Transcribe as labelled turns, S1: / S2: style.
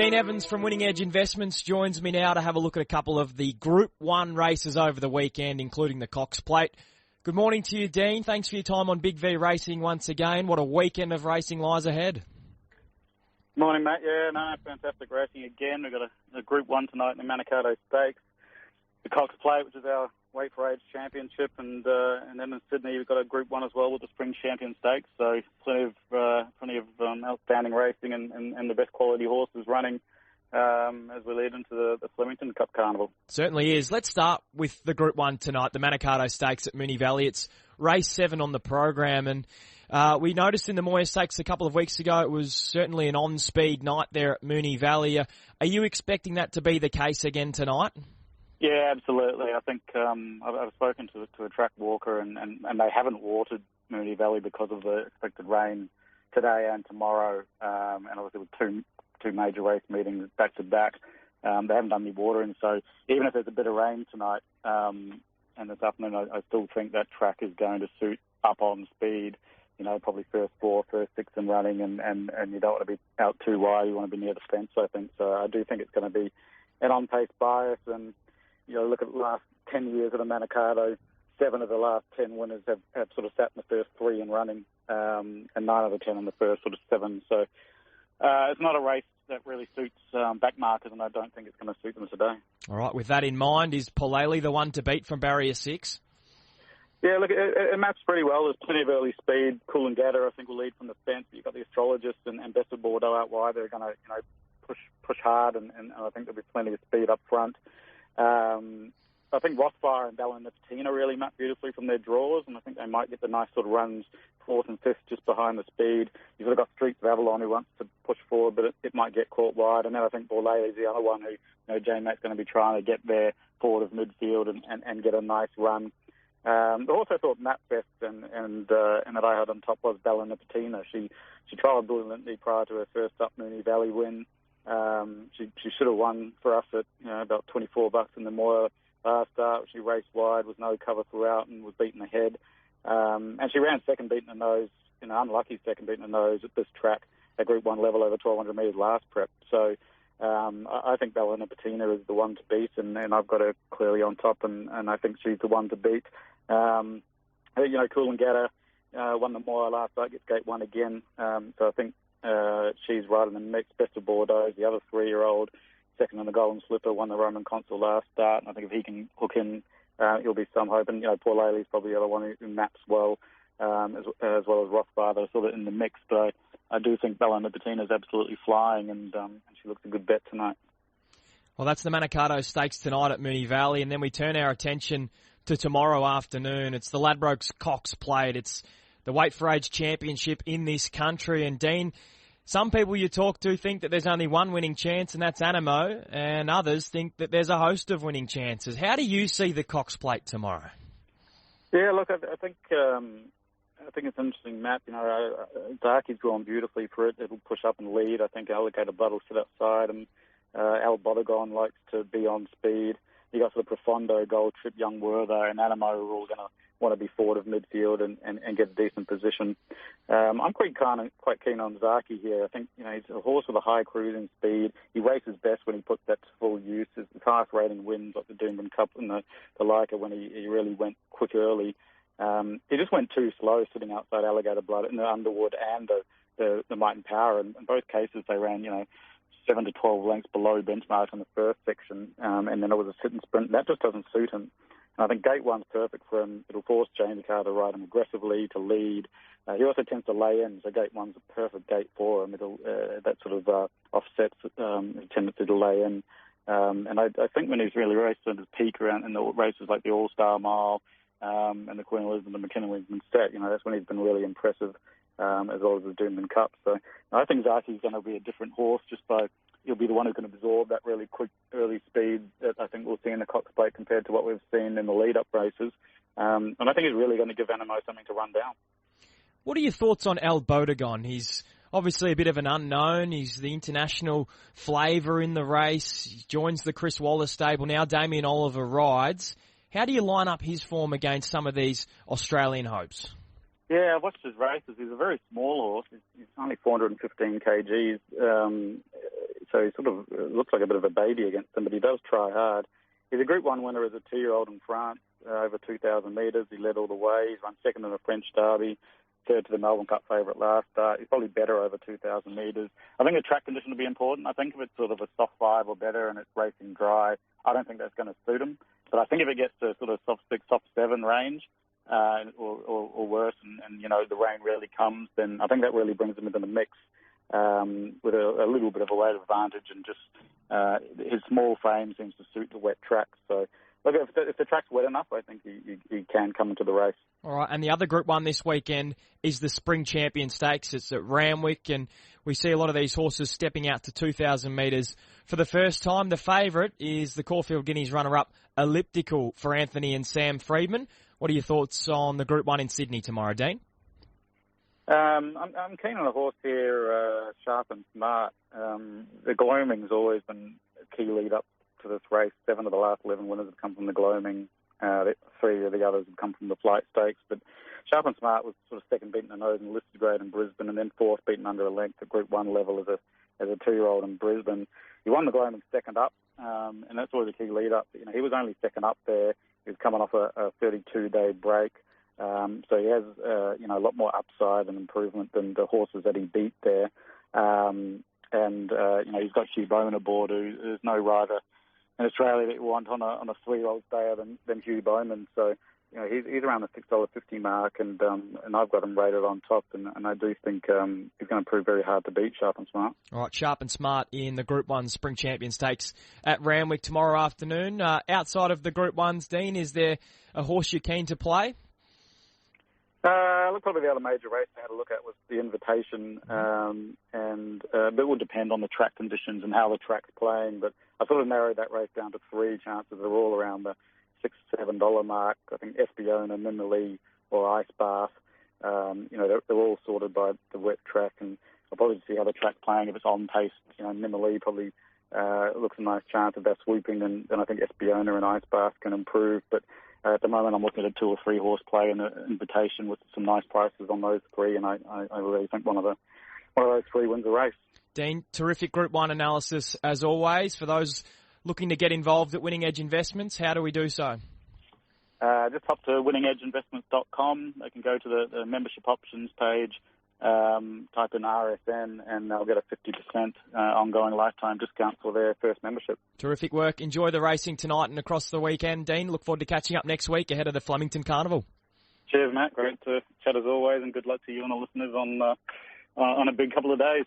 S1: Dean Evans from Winning Edge Investments joins me now to have a look at a couple of the Group 1 races over the weekend, including the Cox Plate. Good morning to you, Dean. Thanks for your time on Big V Racing once again. What a weekend of racing lies ahead.
S2: Morning, mate. Yeah, no, fantastic racing again. We've got a Group 1 tonight in the Manikato Stakes. The Cox Plate, which is our Weight for Age Championship, and then in Sydney we've got a Group 1 as well with the Spring Champion Stakes. So plenty of outstanding racing and the best quality horses running as we lead into the Flemington Cup Carnival.
S1: Certainly is. Let's start with the Group 1 tonight, the Manikato Stakes at Moonee Valley. It's race 7 on the program, and we noticed in the Moir Stakes a couple of weeks ago it was certainly an on-speed night there at Moonee Valley. Are you expecting that to be the case again tonight?
S2: Yeah, absolutely. I think I've spoken to a track walker, and they haven't watered Moonee Valley because of the expected rain today and tomorrow, and obviously with two major race meetings back to back. They haven't done any watering, so even if there's a bit of rain tonight and this afternoon, I still think that track is going to suit up on speed. You know, probably first 4, first 6 and running, and you don't want to be out too wide. You want to be near the fence, I think. So I do think it's going to be an on-pace bias, and you know, look at the last 10 years of the Manikato, 7 of the last 10 winners have sort of sat in the first 3 and running, and 9 of the 10 in the first sort of 7. So it's not a race that really suits backmarkers, and I don't think it's going to suit them today. All
S1: right, with that in mind, is Polele the one to beat from barrier 6?
S2: Yeah, look, it maps pretty well. There's plenty of early speed. Cool and Gatter, I think, will lead from the fence. You've got the Astrologist and Best of Bordeaux out wide. They're going to, push hard, and I think there'll be plenty of speed up front. I think Rothfire and Ballon Nipotina really map beautifully from their draws, and I think they might get the nice sort of runs 4th and 5th just behind the speed. You've sort of got Streets of Avalon who wants to push forward, but it might get caught wide. And then I think Borlée is the other one who, J-Mac's going to be trying to get there forward of midfield and get a nice run. But also thought Matt Best and that I had on top was Bella Nipotina. She trialled brilliantly prior to her first up Moonee Valley win. She should have won for us at about $24 in the Moir last start. She raced wide, was no cover throughout, and was beaten ahead. And she ran second beaten the nose, unlucky second beaten the nose at this track at Group 1 level over 1,200 metres last prep. So I think Bella Nipotina is the one to beat, and I've got her clearly on top, and I think she's the one to beat. Cool and Gatter won the Moir last start, gets Gate 1 again. So I think she's right in the mix. Best of Bordeaux, the other 3-year-old, second in the Golden Slipper, won the Roman Consul last start. And I think if he can hook in, he'll be some hope. And, Paul Ailey's probably the other one who maps well, as well as Rothbard. They're sort of in the mix. But I do think Bella Nipotina is absolutely flying, and she looks a good bet tonight.
S1: Well, that's the Manikato Stakes tonight at Moonee Valley. And then we turn our attention to tomorrow afternoon. It's the Ladbrokes Cox Plate. It's the Weight for Age Championship in this country. And Dean, some people you talk to think that there's only one winning chance, and that's Animo, and others think that there's a host of winning chances. How do you see the Cox Plate tomorrow?
S2: Yeah, look, I think it's an interesting map. Darky's drawn beautifully for it. It'll push up and lead. I think Alligator Blood will sit outside, and Al Bodegon likes to be on speed. You got sort of Profondo, Gold Trip, Young Werther, and Animo are all going to want to be forward of midfield and get a decent position. I'm quite keen on Zaki here. I think he's a horse with a high cruising speed. He races best when he puts that to full use. His highest rating wins like the Doomben Cup and the Leica when he really went quick early. He just went too slow sitting outside Alligator Blood in the Underwood and the Might and Power. And in both cases they ran 7 to 12 lengths below benchmark in the first section, and then it was a sit and sprint. That just doesn't suit him. And I think Gate 1's perfect for him. It'll force Jamie Carr to ride him aggressively, to lead. He also tends to lay in, so Gate 1's a perfect gate for him. That sort of offsets his tendency to lay in. And I think when he's really raced at his peak around in the races like the All-Star Mile and the Queen Elizabeth and the McKinnon Winston Set, that's when he's been really impressive, as well as the Doomben Cup. So I think Zaki's going to be a different horse just by he'll be the one who can absorb that really quick early speed that I think we'll see in the Cox Plate compared to what we've seen in the lead-up races. And I think he's really going to give Animo something to run down.
S1: What are your thoughts on Al Bodegon? He's obviously a bit of an unknown. He's the international flavour in the race. He joins the Chris Wallace stable. Now Damien Oliver rides. How do you line up his form against some of these Australian hopes?
S2: Yeah, I've watched his races. He's a very small horse. He's only 415 kgs, so he sort of looks like a bit of a baby against him, but he does try hard. He's a Group 1 winner as a 2-year-old in France, over 2,000 metres. He led all the way. He's run second in the French Derby, third to the Melbourne Cup favourite last start. He's probably better over 2,000 metres. I think the track condition will be important. I think if it's sort of a soft 5 or better and it's racing dry, I don't think that's going to suit him. But I think if it gets to sort of soft 6, soft 7 range, or worse, and the rain really comes, then I think that really brings him into the mix with a little bit of a weight advantage, and just his small frame seems to suit the wet tracks. So look, if the track's wet enough, I think he can come into the race.
S1: All right, and the other Group 1 this weekend is the Spring Champion Stakes. It's at Randwick, and we see a lot of these horses stepping out to 2,000 metres for the first time. The favourite is the Caulfield Guineas runner-up Elliptical for Anthony and Sam Freedman. What are your thoughts on the Group 1 in Sydney tomorrow, Dean?
S2: I'm keen on a horse here, Sharp and Smart. The Gloaming's always been a key lead-up to this race. 7 of the last 11 winners have come from the Gloaming. 3 of the others have come from the Flight Stakes. But Sharp and Smart was sort of second beaten the nose in listed grade in Brisbane, and then fourth beaten under a length at Group 1 level as a 2-year-old in Brisbane. He won the Gloaming second up, and that's always a key lead-up. He was only second up there. He was coming off a 32-day break. So he has, a lot more upside and improvement than the horses that he beat there. He's got Hugh Bowman aboard, who's no rider in Australia that you want on a 3-year-old stayer than Hugh Bowman. So, he's around the $6.50 mark, and I've got him rated on top, and I do think he's going to prove very hard to beat, Sharp and Smart. All
S1: right, Sharp and Smart in the Group 1 Spring Champion Stakes at Randwick tomorrow afternoon. Outside of the Group 1s, Dean, is there a horse you're keen to play?
S2: Look, probably the other major race I had a look at was the Invitation, and it will depend on the track conditions and how the track's playing, but I sort of narrowed that race down to 3 chances. They're all around the $6-7 mark. I think Espiona, Mimili, or Ice Bath. They're all sorted by the wet track, and I'll probably see how the track's playing. If it's on pace, Mimili probably looks a nice chance of that swooping, and I think Espiona and Ice Bath can improve. But at the moment, I'm looking at a 2 or 3 horse play in the Invitation with some nice prices on those 3, and I really think one of those 3 wins the race.
S1: Dean, terrific Group 1 analysis as always. For those looking to get involved at Winning Edge Investments, how do we do so?
S2: Just hop to winningedgeinvestments.com. They can go to the membership options page, type in RSN, and they'll get a 50% ongoing lifetime discount for their first membership. Terrific work. Enjoy the racing tonight and across the weekend, Dean. Look forward to catching up next week ahead of the Flemington Carnival. Cheers, Matt. Great to chat as always, and good luck to you and the listeners on a big couple of days.